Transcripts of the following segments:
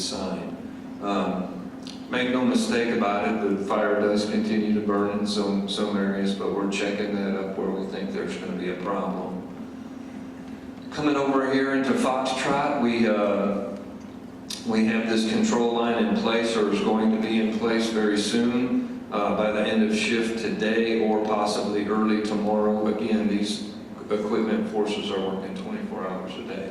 sign. Make no mistake about it, the fire does continue to burn in some areas, but we're checking that up where we think there's going to be a problem. Coming over here into Foxtrot, we have this control line in place, or is going to be in place very soon, by the end of shift today or possibly early tomorrow. Again, these equipment forces are working 24 hours a day.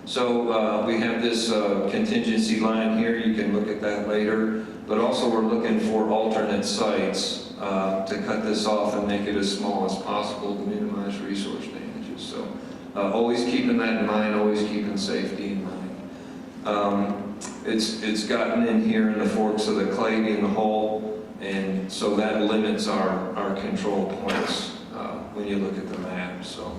So we have this contingency line here. You can look at that later. But also we're looking for alternate sites to cut this off and make it as small as possible to minimize resource damages. So always keeping that in mind, always keeping safety in mind. It's gotten in here in the forks of the clay being the hole, and so that limits our control points when you look at the map. So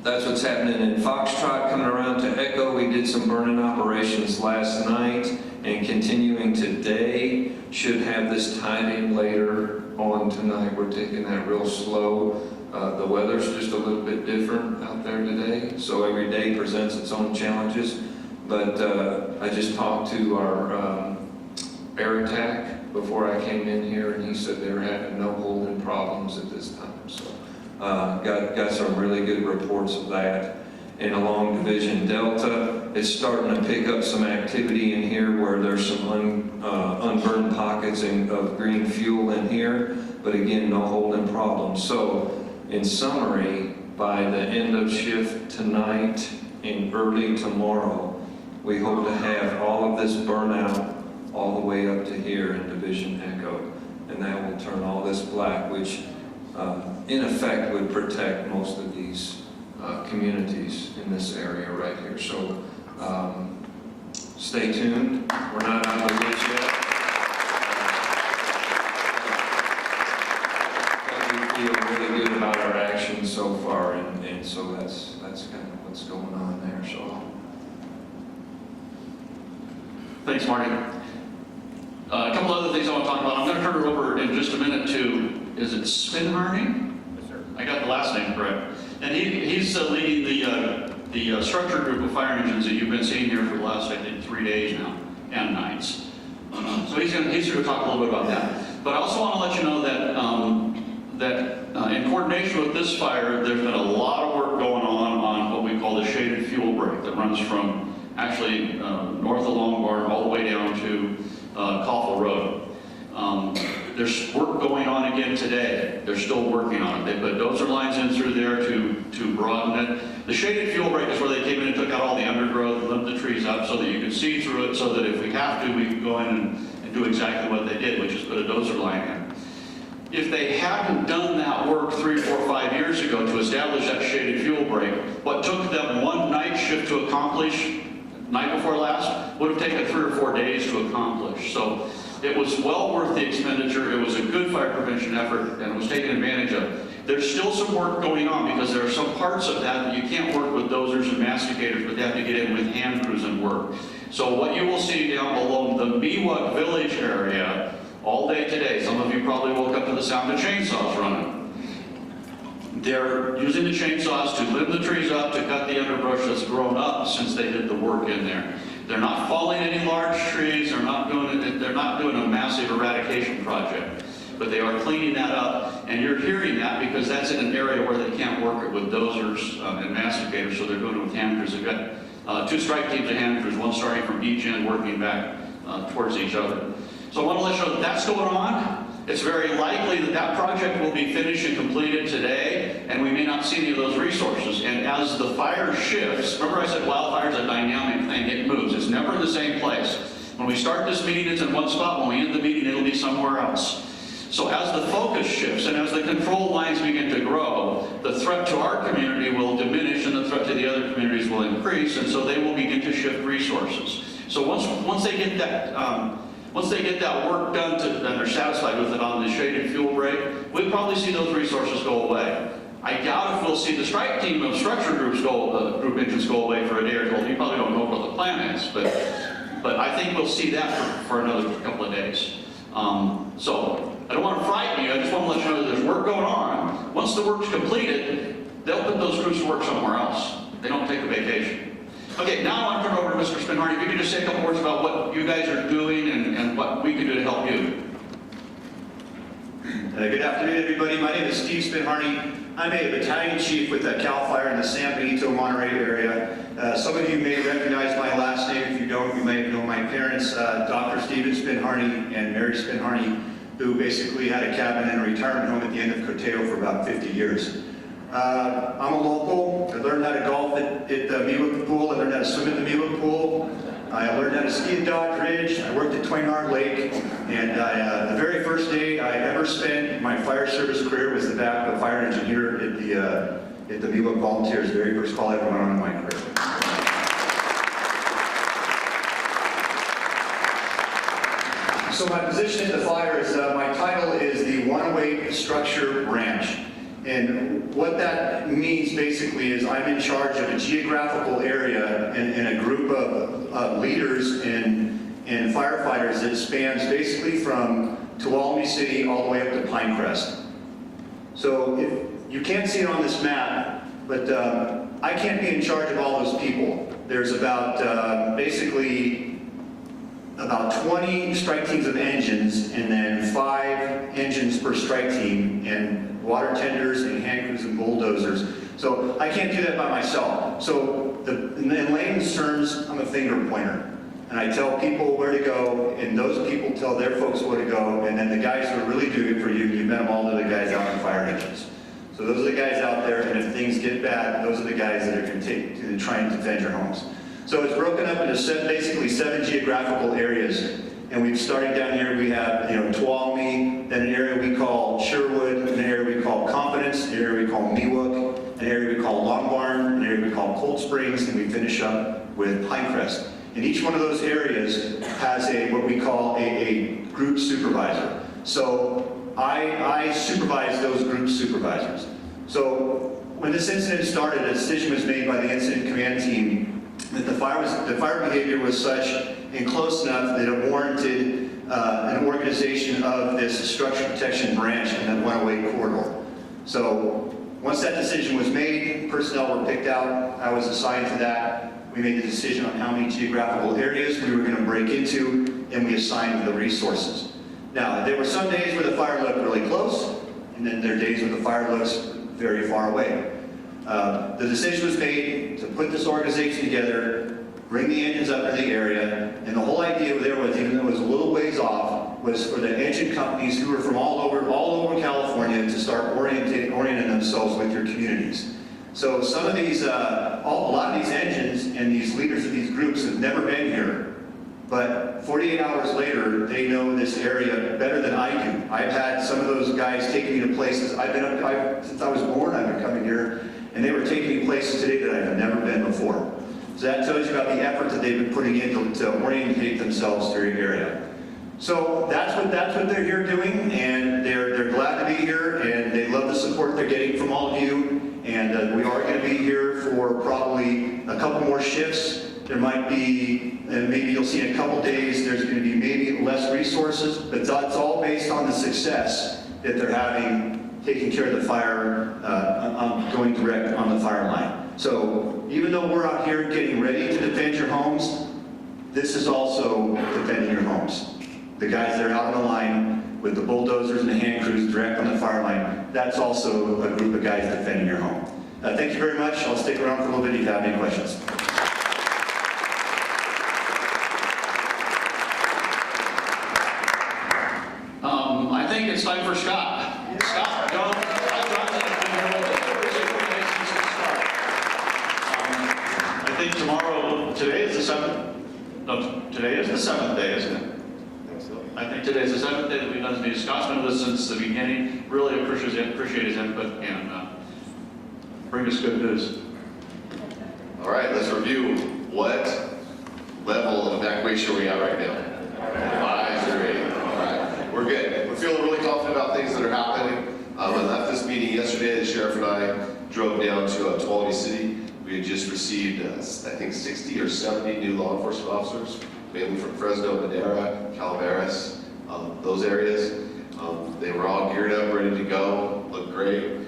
that's what's happening in Foxtrot. Coming around to Echo, we did some burn-in operations last night, and continuing today. Should have this tied in later on tonight. We're taking that real slow. The weather's just a little bit different out there today, so every day presents its own challenges. But I just talked to our air attack before I came in here, and he said they're having no holding problems at this time. So got some really good reports of that. And along Division Delta, it's starting to pick up some activity in here where there's some unburned pockets of green fuel in here, but again, no holding problems. So in summary, by the end of shift tonight and early tomorrow, we hope to have all of this burnout all the way up to here in Division Echo, and that will turn all this black, which in effect would protect most of these communities in this area right here. So stay tuned. We're not out of the woods yet. We feel really good about our actions so far, and so that's kind of what's going on there. So thanks, Marty. A couple other things I want to talk about. I'm going to turn it over in just a minute to, is it Spinharney? Yes, sir. I got the last name correct. And he's leading the structure group of fire engines that you've been seeing here for the last, I think, 3 days now, and nights. So he's going to talk a little bit about that. But I also want to let you know that in coordination with this fire, there's been a lot of work going on what we call the shaded fuel break that runs from actually north of Longbarn all the way down to Coffle Road. There's work going on again today. They're still working on it. They put dozer lines in through there to broaden it. The shaded fuel break is where they came in and took out all the undergrowth, limbed the trees up so that you could see through it, so that if we have to, we can go in and do exactly what they did, which is put a dozer line in. If they hadn't done that work 3, 4, 5 years ago to establish that shaded fuel break, what took them one night shift to accomplish, night before last, would have taken 3 or 4 days to accomplish. So it was well worth the expenditure. It was a good fire prevention effort, and it was taken advantage of. There's still some work going on because there are some parts of that you can't work with dozers and masticators, but they have to get in with hand crews and work. So what you will see down below the Miwok Village area all day today, some of you probably woke up to the sound of chainsaws running. They're using the chainsaws to limb the trees up, to cut the underbrush that's grown up since they did the work in there. They're not falling any large trees. They're not doing a massive eradication project, but they are cleaning that up. And you're hearing that because that's in an area where they can't work it with dozers and masticators, so they're doing it with hand crews. They've got 2 strike teams of hand crews, one starting from each end, working back towards each other. So I want to let you know that that's going on. It's very likely that that project will be finished and completed today, and we may not see any of those resources. And as the fire shifts, remember I said wildfire is a dynamic thing, it moves. It's never in the same place. When we start this meeting, it's in one spot. When we end the meeting, it'll be somewhere else. So as the focus shifts and as the control lines begin to grow, the threat to our community will diminish and the threat to the other communities will increase, and so they will begin to shift resources. So once they get that work done and they're satisfied with it on the shaded fuel break, we'll probably see those resources go away. I doubt if we'll see the strike team of structure groups group engines go away for a day or two. You probably don't know what the plan is, but I think we'll see that for another couple of days. So I don't want to frighten you. I just want to let you know that there's work going on. Once the work's completed, they'll put those crews to work somewhere else. They don't take a vacation. Okay, now I want to turn over to Mr. Spinhardy. If you could just say a couple words about what you guys are doing and what we can do to help you. Good afternoon, everybody. My name is Steve Spinhardy. I'm a battalion chief with CAL FIRE in the San Benito, Monterey area. Some of you may recognize my last name. If you don't, you may know my parents, Dr. Stephen Spinhardy and Mary Spinhardy, who basically had a cabin and a retirement home at the end of Coteo for about 50 years. I'm a local. I learned how to golf at the Miwok pool. I learned how to swim at the Miwok pool. I learned how to ski at Dodge Ridge. I worked at Twainard Lake. And the very first day I ever spent my fire service career was the back of a fire engineer at the Miwok Volunteers. Very first call I ever went on in my career. So my position at the fire is, my title is the 108 Structure Branch. And what that means basically is I'm in charge of a geographical area and a group of leaders and firefighters that spans basically from Tuolumne City all the way up to Pinecrest. So if you can't see it on this map, but I can't be in charge of all those people. There's about basically about 20 strike teams of engines, and then 5 engines per strike team, and water tenders and hand crews and bulldozers. So I can't do that by myself. So in layman's terms, I'm a finger pointer. And I tell people where to go, and those people tell their folks where to go, and then the guys who are really doing it for you, you've met them all, to the guys out in fire engines. So those are the guys out there, and if things get bad, those are the guys that are going to try and defend your homes. So it's broken up into basically 7 geographical areas. And we've started down here, we have Tuolumne, then an area we call Sherwood, an area we call Confidence, an area we call Miwok, an area we call Long Barn, an area we call Cold Springs, and we finish up with Pinecrest. And each one of those areas has what we call a group supervisor. So I supervise those group supervisors. So when this incident started, a decision was made by the incident command team that the fire behavior was such and close enough that it warranted an organization of this structure protection branch in that 108 corridor. So once that decision was made, personnel were picked out. I was assigned to that. We made the decision on how many geographical areas we were going to break into, and we assigned the resources. Now, there were some days where the fire looked really close, and then there are days where the fire looks very far away. The decision was made to put this organization together, bring the engines up in the area, and the whole idea there was, even though it was a little ways off, was for the engine companies who were from all over California to start orienting themselves with your communities. So some of these, a lot of these engines and these leaders of these groups have never been here, but 48 hours later, they know this area better than I do. I've had some of those guys take me to places, since I was born, I've been coming here, and they were taking me places today that I've never been before. So that tells you about the effort that they've been putting in to orientate themselves to your area. So that's what they're here doing, and they're glad to be here, and they love the support they're getting from all of you. And we are going to be here for probably a couple more shifts. There might be, and maybe you'll see in a couple days, there's going to be maybe less resources, but that's all based on the success that they're having taking care of the fire, going direct on the fire line. So even though we're out here getting ready to defend your homes, this is also defending your homes. The guys that are out on the line with the bulldozers and the hand crews direct on the fire line, that's also a group of guys defending your home. Thank you very much. I'll stick around for a little bit if you have any questions. I think it's time for Scott. Scott, John, I think today is the 7th. No, today is the 7th day, isn't it? I think today is the 7th day that we've done this meeting. Scott's been with us since the beginning. Really appreciate his input and bring us good news. All right, let's review. What level of evacuation are we at right now? 5 or 8. All right, we're good. We're feeling really confident about things that are happening. I left this meeting yesterday. The sheriff and I drove down to Tuolumne City. We had just received, I think, 60 or 70 new law enforcement officers, mainly from Fresno, Madera, Calaveras, those areas. They were all geared up, ready to go, looked great.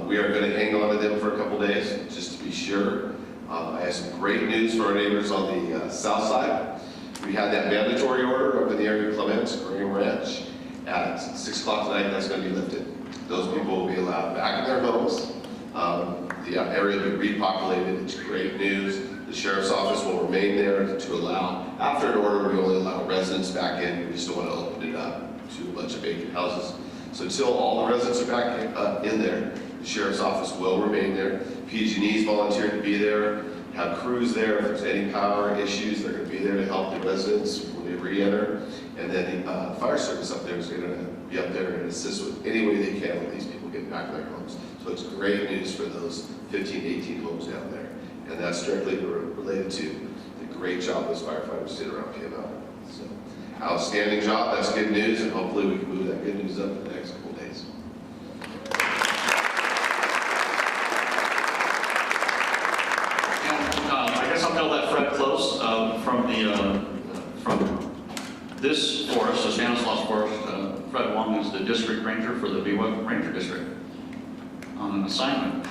We are going to hang on to them for a couple days, just to be sure. I have some great news for our neighbors on the south side. We had that mandatory order up in the area of Clements, Green Ranch, at 6 o'clock tonight. That's going to be lifted. Those people will be allowed back in their homes. The area will be repopulated. It's great news. The sheriff's office will remain there to allow, after an order, we only allow residents back in. We just don't want to open it up to a bunch of vacant houses. So until all the residents are back in there, the sheriff's office will remain there. PG&E's volunteered to be there, have crews there. If there's any power issues, they're going to be there to help the residents when they re-enter. And then the fire service up there is going to be up there and assist with any way they can with these people getting back to their homes. So it's great news for those 15 to 18 homes down there. And that's directly related to the great job those firefighters did around PML. So, outstanding job, that's good news, and hopefully we can move that good news up in the next couple of days. And I guess I'll tell that Fred Close from this forest, the Stanislaus Forest. Fred Wong is the district ranger for the Miwok Ranger District on an assignment.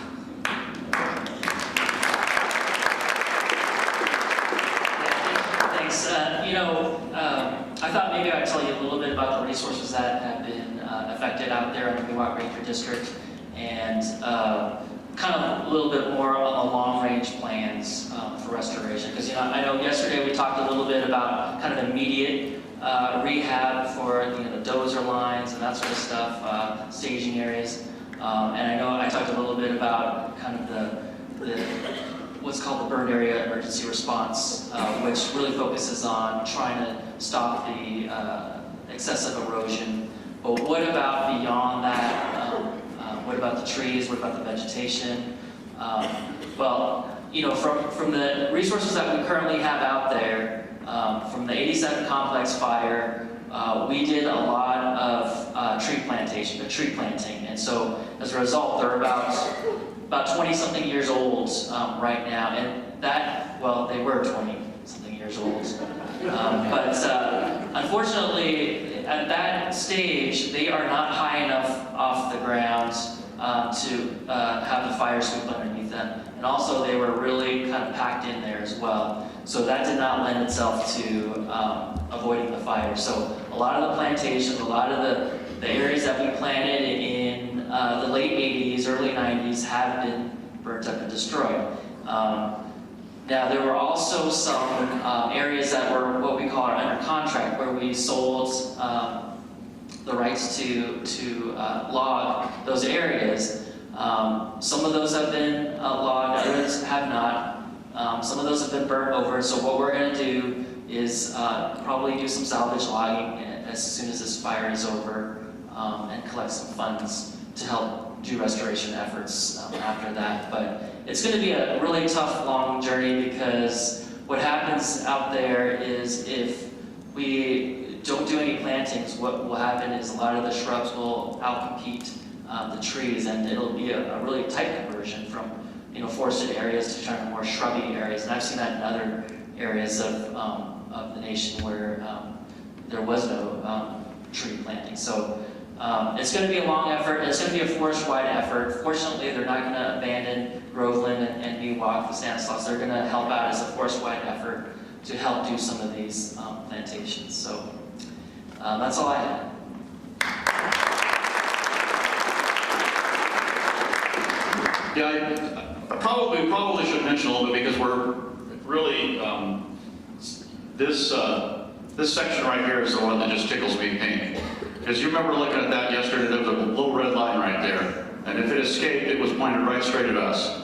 I thought maybe I'd tell you a little bit about the resources that have been affected out there in the Miwok Ranger District, and kind of a little bit more on the long-range plans for restoration. Because I know yesterday we talked a little bit about kind of immediate rehab for the dozer lines and that sort of stuff, staging areas, and I know I talked a little bit about kind of the what's called the burned area emergency response, which really focuses on trying to stop the excessive erosion. But what about beyond that? What about the trees? What about the vegetation? From the resources that we currently have out there, from the 87 complex fire, we did a lot of tree planting, and so as a result, they're about 20-something years old right now, and they were 20-something years old. But unfortunately, at that stage, they are not high enough off the ground to have the fire sweep underneath them. And also, they were really kind of packed in there as well. So that did not lend itself to avoiding the fire. So a lot of the plantations, a lot of the areas that we planted in the late 80s, early 90s have been burnt up and destroyed. Now, there were also some areas that were what we call under contract, where we sold the rights to log those areas. Some of those have been logged, others have not. Some of those have been burnt over. So what we're going to do is probably do some salvage logging as soon as this fire is over, and collect some funds to help do restoration efforts after that. But it's going to be a really tough, long journey, because what happens out there is if we don't do any plantings, what will happen is a lot of the shrubs will outcompete the trees, and it'll be a really tight conversion from forested areas to kind of more shrubby areas. And I've seen that in other areas of the nation where there was no tree planting. So it's going to be a long effort. It's going to be a forest-wide effort. Fortunately, they're not going to abandon Groveland and Miwok, the Stanislaus. They're going to help out as a forest-wide effort to help do some of these plantations. So that's all I had. Yeah, I probably should mention a little bit, because we're really, this section right here is the one that just tickles me pink. Because you remember looking at that yesterday, there was a little red line right there. And if it escaped, it was pointed right straight at us.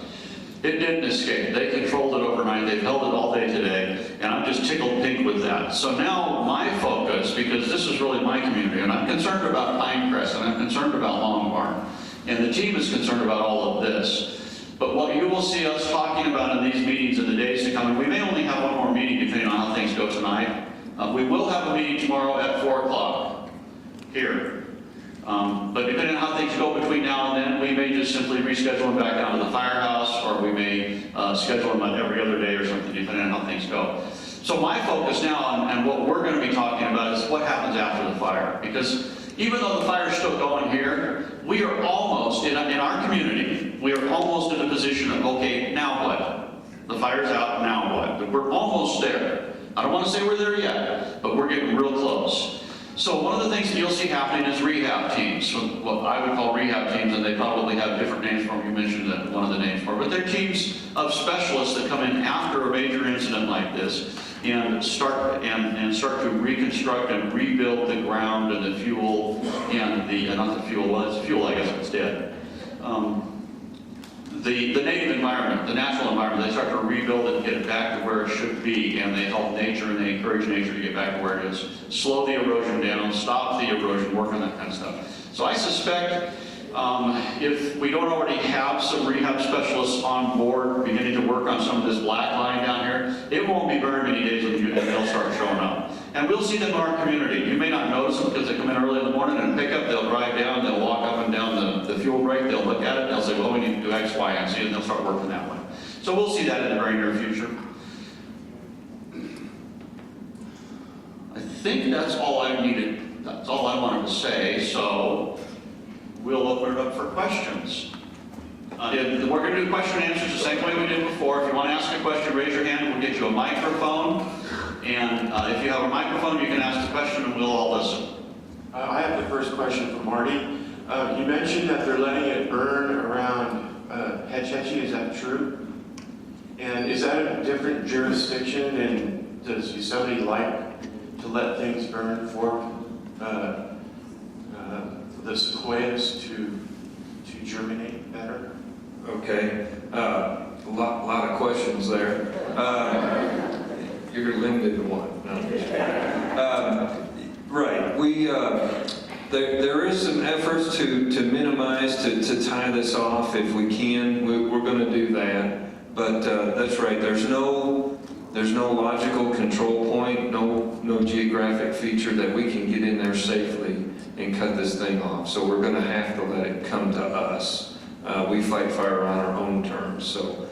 It didn't escape. They controlled it overnight. They've held it all day today. And I'm just tickled pink with that. So now my focus, because this is really my community, and I'm concerned about Pinecrest, and I'm concerned about Longbarn, and the team is concerned about all of this. But what you will see us talking about in these meetings in the days to come, and we may only have one more meeting depending on how things go tonight. We will have a meeting tomorrow at 4 o'clock here. But depending on how things go between now and then, we may just simply reschedule them back down to the firehouse, or we may schedule them every other day or something, depending on how things go. So my focus now, and what we're going to be talking about, is what happens after the fire. Because even though the fire is still going here, we are almost, in our community, we are almost in a position of, okay, now what? The fire's out, now what? We're almost there. I don't want to say we're there yet, but we're getting real close. So one of the things that you'll see happening is rehab teams, what I would call rehab teams, and they probably have different names for them. You mentioned that one of the names for them, but they're teams of specialists that come in after a major incident like this and start to reconstruct and rebuild the ground and the fuel and not the fuel, well, it's fuel, I guess it's dead. The native environment, the natural environment, they start to rebuild it and get it back to where it should be, and they help nature and they encourage nature to get back to where it is. Slow the erosion down, stop the erosion, work on that kind of stuff. So I suspect if we don't already have some rehab specialists on board beginning to work on some of this black line down here, it won't be very many days and they'll start showing up. And we'll see them in our community. You may not notice them because they come in early in the morning and pick up, they'll drive down, they'll walk up and down the fuel break, they'll look at it, they'll say, well, we need to do X, Y, and Z, and they'll start working that way. So we'll see that in the very near future. I think that's all I needed, that's all I wanted to say, so we'll open it up for questions. We're going to do question and answers the same way we did before. If you want to ask a question, raise your hand, we'll get you a microphone. And if you have a microphone, you can ask the question and we'll all listen. I have the first question for Marty. You mentioned that they're letting it burn around Hetch Hetchy, is that true? And is that a different jurisdiction, and does Yosemite like to let things burn for the sequoias to germinate better? Okay, a lot of questions there. You're limited to one. No. Right, there is some efforts to minimize, to tie this off if we can. We're going to do that, but that's right. There's no logical control point, no geographic feature that we can get in there safely and cut this thing off. So we're going to have to let it come to us. We fight fire on our own terms, so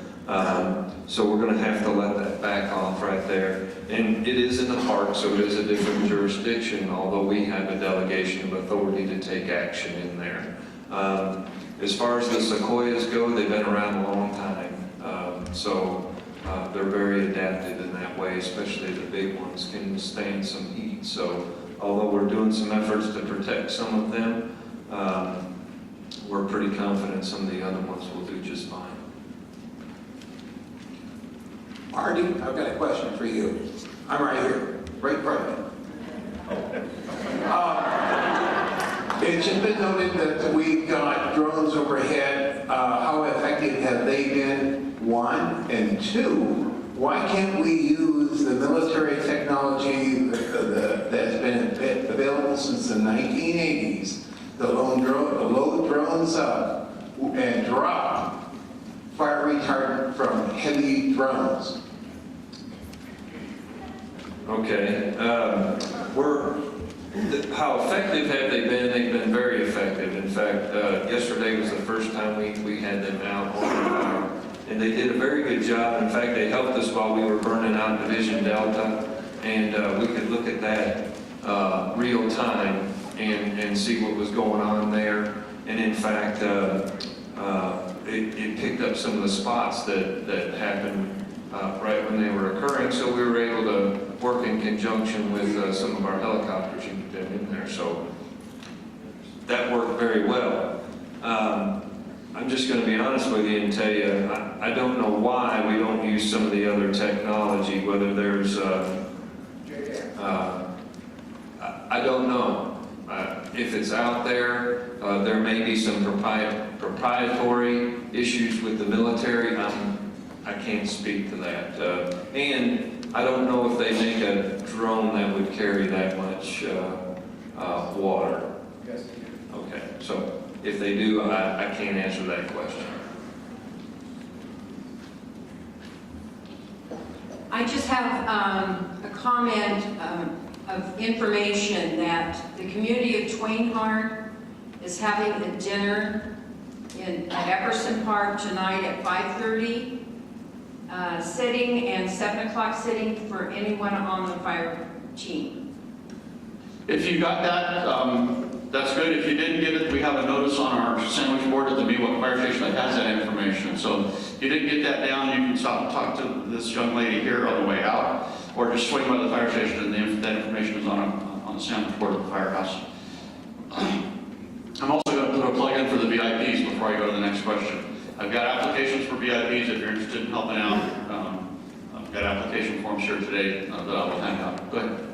we're going to have to let that back off right there. And it is in the park, so it is a different jurisdiction, although we have a delegation of authority to take action in there. As far as the sequoias go, they've been around a long time, so they're very adapted in that way, especially the big ones can stand some heat. So although we're doing some efforts to protect some of them, we're pretty confident some of the other ones will do just fine. Marty, I've got a question for you. I'm right here, right in front of you. It's just been noted that we've got drones overhead. How effective have they been? One. And two, why can't we use the military technology that's been available since the 1980s, the load drones up and drop fire retardant from heavy drones? Okay, how effective have they been? They've been very effective. In fact, yesterday was the first time we had them out on fire, and they did a very good job. In fact, they helped us while we were burning out Division Delta, and we could look at that real time and see what was going on there. And in fact, it picked up some of the spots that happened right when they were occurring, so we were able to work in conjunction with some of our helicopters and get them in there. So that worked very well. I'm just going to be honest with you and tell you, I don't know why we don't use some of the other technology, whether there's, I don't know. If it's out there, there may be some proprietary issues with the military. I can't speak to that. And I don't know if they make a drone that would carry that much water. Yes. Okay, so if they do, I can't answer that question. I just have a comment of information that the community of Twainhart is having a dinner at Epperson Park tonight at 5:30. Sitting and 7 o'clock sitting for anyone on the fire team. If you got that, That's good. If you didn't get it, we have a notice on our sandwich board at the Miwok Fire Station that has that information. So if you didn't get that down, you can stop and talk to this young lady here on the way out, or just swing by the fire station, and that information is on the sandwich board at the firehouse. I'm also going to put a plug in for the VIPs before I go to the next question. I've got applications for VIPs if you're interested in helping out. I've got application forms here today that I will hand out. Go ahead.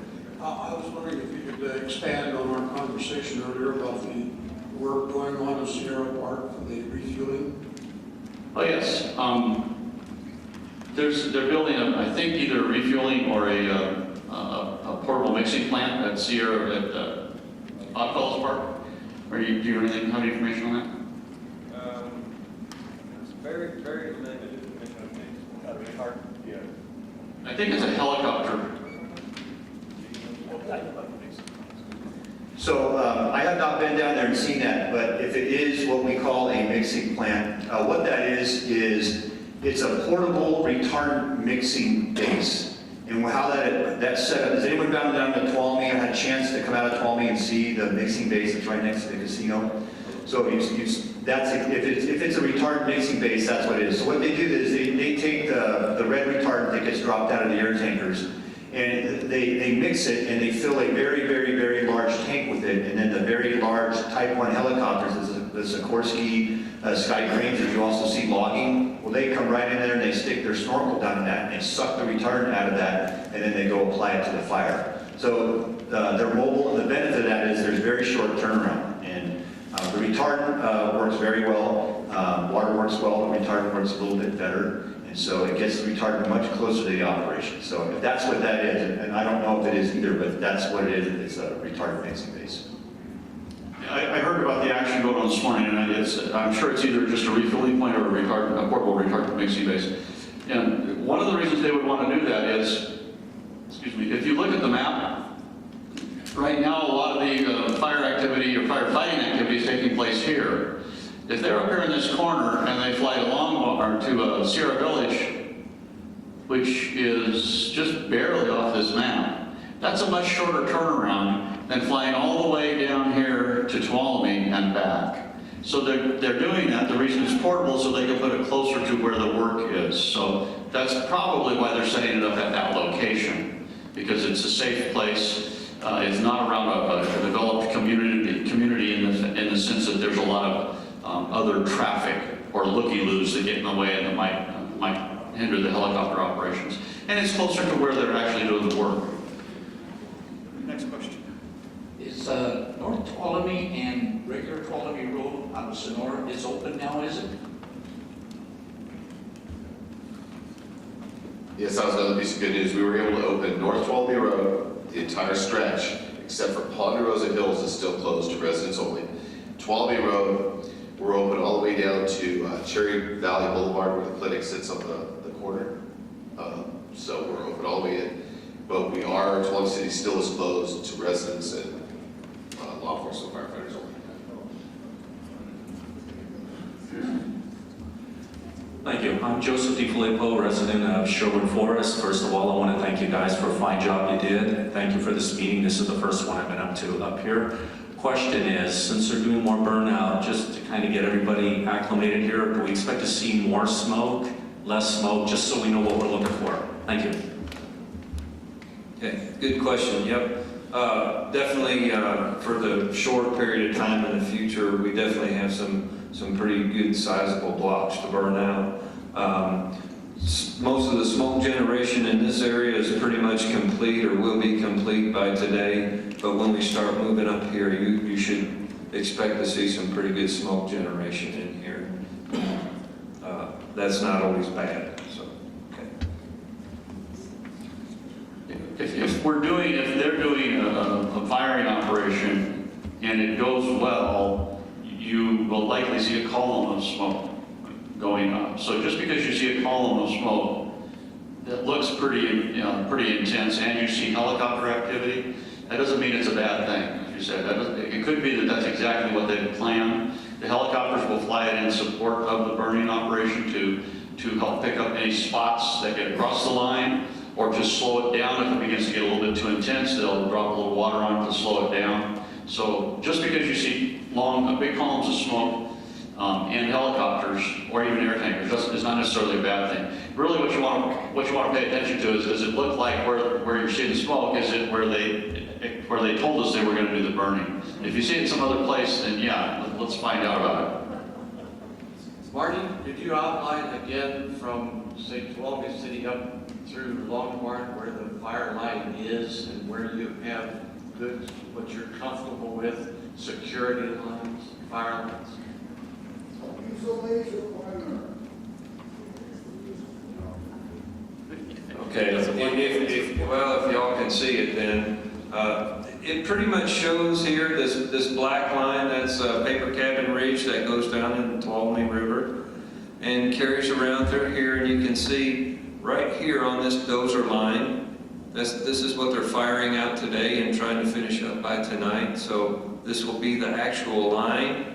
I was wondering if you could expand on our conversation earlier about the work going on in Sierra Park for the refueling. Oh, yes. They're building, I think, either a refueling or a portable mixing plant at Sierra, at Oddfellows Park. Do you have any information on that? It's very, very limited. Hard, yeah. I think it's a helicopter. So I have not been down there and seen that, but if it is what we call a mixing plant, what that is it's a portable retardant mixing base. And how that's set up, has anyone gone down to Tuolumne or had a chance to come out of Tuolumne and see the mixing base that's right next to the casino? So if it's a retardant mixing base, that's what it is. So what they do is they take the red retardant that gets dropped out of the air tankers, and they mix it and they fill a very, very, very large tank with it. And then the very large Type 1 helicopters, the Sikorsky Sky Cranes that you also see logging, well, they come right in there and they stick their snorkel down in that and they suck the retardant out of that, and then they go apply it to the fire. So they're mobile, and the benefit of that is there's very short turnaround. And the retardant works very well. Water works well, the retardant works a little bit better. And so it gets the retardant much closer to the operation. So if that's what that is, and I don't know if it is either, but that's what it is, it's a retardant mixing base. I heard about the action going on this morning, and I'm sure it's either just a refueling point or a portable retardant mixing base. And one of the reasons they would want to do that is, excuse me, if you look at the map, right now a lot of the fire activity or firefighting activity is taking place here. If they're up here in this corner and they fly along or to Sierra Village, which is just barely off this map, that's a much shorter turnaround than flying all the way down here to Tuolumne and back. So they're doing that. The reason it's portable so they can put it closer to where the work is. So that's probably why they're setting it up at that location, because it's a safe place. It's not around a developed community in the sense that there's a lot of other traffic or looky-loos that get in the way and that might hinder the helicopter operations. And it's closer to where they're actually doing the work. Next question. Is North Tuolumne and regular Tuolumne Road out of Sonora is open now, is it? Yes, that was another piece of good news. We were able to open North Tuolumne Road, the entire stretch, except for Ponderosa Hills is still closed to residents only. Tuolumne Road, we're open all the way down to Cherry Valley Boulevard where the clinic sits on the corner. So we're open all the way in. But Tuolumne City still is closed to residents and law enforcement firefighters only. Thank you. I'm Joseph DiFilippo, resident of Sherwood Forest. First of all, I want to thank you guys for a fine job you did. Thank you for this meeting. This is the first one I've been up here. Question is, since they're doing more burnout, just to kind of get everybody acclimated here, do we expect to see more smoke, less smoke, just so we know what we're looking for? Thank you. Okay, good question. Yep. Definitely for the short period of time in the future, we definitely have some pretty good sizable blocks to burn out. Most of the smoke generation in this area is pretty much complete or will be complete by today. But when we start moving up here, you should expect to see some pretty good smoke generation in here. That's not always bad. So, okay. If they're doing a firing operation and it goes well, you will likely see a column of smoke going up. So just because you see a column of smoke that looks pretty intense, and you see helicopter activity, that doesn't mean it's a bad thing. As you said, it could be that that's exactly what they've planned. The helicopters will fly it in support of the burning operation to help pick up any spots that get across the line, or just slow it down. If it begins to get a little bit too intense, they'll drop a little water on it to slow it down. So just because you see big columns of smoke and helicopters or even air tankers is not necessarily a bad thing. Really, what you want to pay attention to is, does it look like where you're seeing the smoke? Is it where they told us they were going to do the burning? If you see it some other place, then yeah, let's find out about it. Marty, did you outline again from, say, Tuolumne City up through Longhorn where the fire line is and where you have good, what you're comfortable with, security lines, fire lines? Okay, if y'all can see it then, it pretty much shows here this black line, that's Paper Cabin Ridge that goes down in the Tuolumne River and carries around through here, and you can see right here on this dozer line, this is what they're firing out today and trying to finish up by tonight. So this will be the actual line,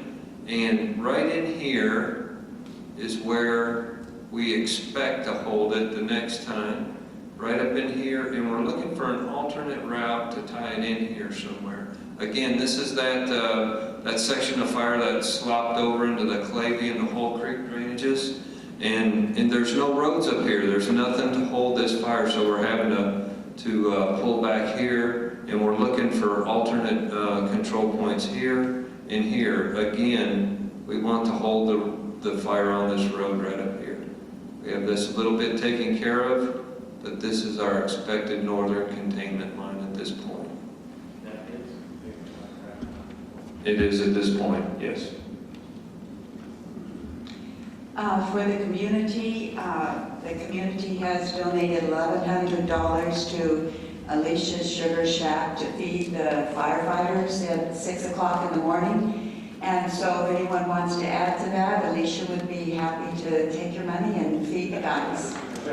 and right in here is where we expect to hold it the next time. Right up in here, and we're looking for an alternate route to tie it in here somewhere. Again, this is that section of fire that slopped over into the Clavey and the Hole Creek drainages, and there's no roads up here. There's nothing to hold this fire, so we're having to pull back here, and we're looking for alternate control points here and here. Again, we want to hold the fire on this road right up here. We have this a little bit taken care of, but this is our expected northern containment line at this point. It is at this point, yes. For the community has donated $1,100 to Alicia's Sugar Shack to feed the firefighters at 6 o'clock in the morning. And so if anyone wants to add to that, Alicia would be happy to take your money and feed the guys. They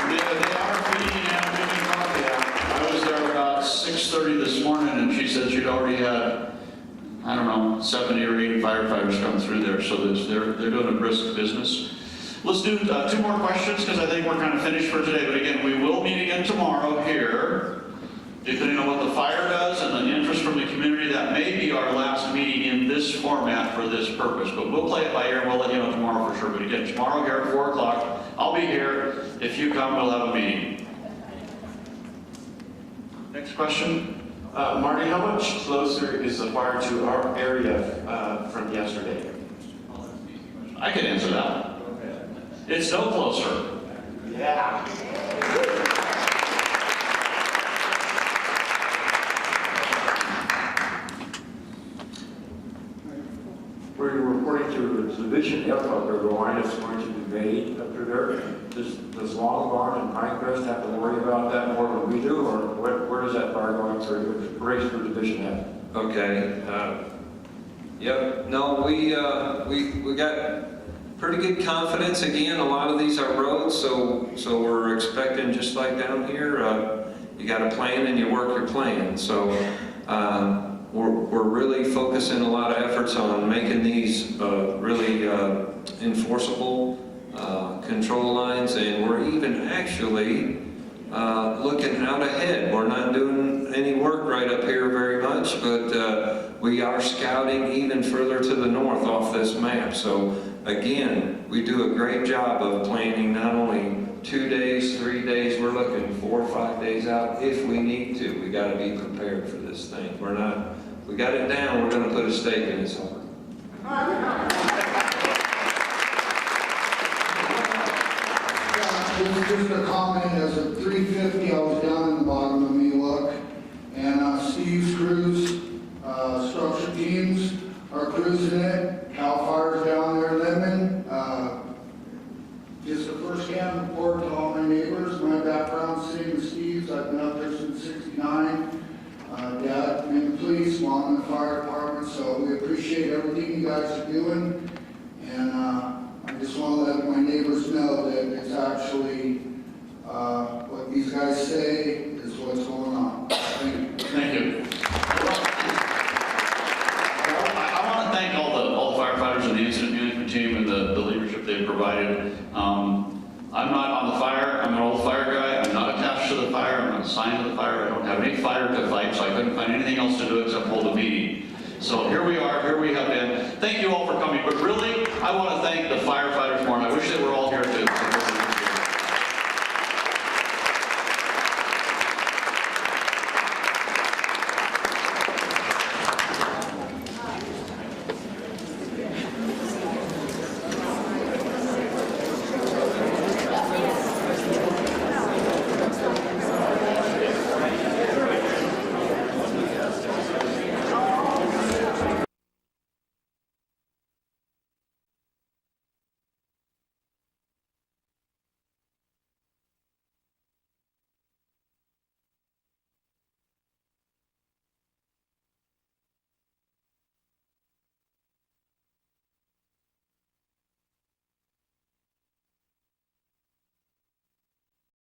are feeding and giving coffee out. I was there about 6:30 this morning, and she said she'd already had, I don't know, 70 or 80 firefighters come through there, so they're doing a brisk business. Let's do 2 more questions, because I think we're kind of finished for today. But again, we will meet again tomorrow here. Depending on what the fire does and the interest from the community, that may be our last meeting in this format for this purpose. But we'll play it by ear, and we'll let you know tomorrow for sure. But again, tomorrow here at 4 o'clock, I'll be here. If you come, we'll have a meeting. Next question. Marty, how much closer is the fire to our area from yesterday? I can answer that. It's no closer. Yeah. Where you're reporting to the Division F up there, the line is going to be made up through there. Does Longhorn and Pinecrest have to worry about that more than we do, or where does that fire going through? Race for Division F. Okay. Yep. No, we got pretty good confidence. Again, a lot of these are roads, so we're expecting, just like down here, you got a plan and you work your plan. So we're really focusing a lot of efforts on making these really enforceable control lines, and we're even actually looking out ahead. We're not doing any work right up here very much, but we are scouting even further to the north off this map. So again, we do a great job of planning not only 2 days, 3 days, we're looking 4 or 5 days out if we need to. We got to be prepared for this thing. We got it down, we're going to put a stake in its heart. Just a comment, as a 350, I was down in the bottom of Meluck, and Steve's crews, structure teams are cruising it. Cal Fire's down there living. Just a first-hand report to all my neighbors. My background's same as Steve's. I've been up there since '69. Dad in the police, mom in the fire department, so we appreciate everything you guys are doing. And I just want to let my neighbors know that it's actually what these guys say is what's going on. Thank you. Thank you. I want to thank all the firefighters and the incident management team and the leadership they've provided. I'm not on the fire. I'm an old fire guy. I'm not attached to the fire. I'm not assigned to the fire. I don't have any fire to fight, so I couldn't find anything else to do except hold a meeting. So here we are, here we have been. Thank you all for coming, but really, I want to thank the firefighters more, and I wish they were all here to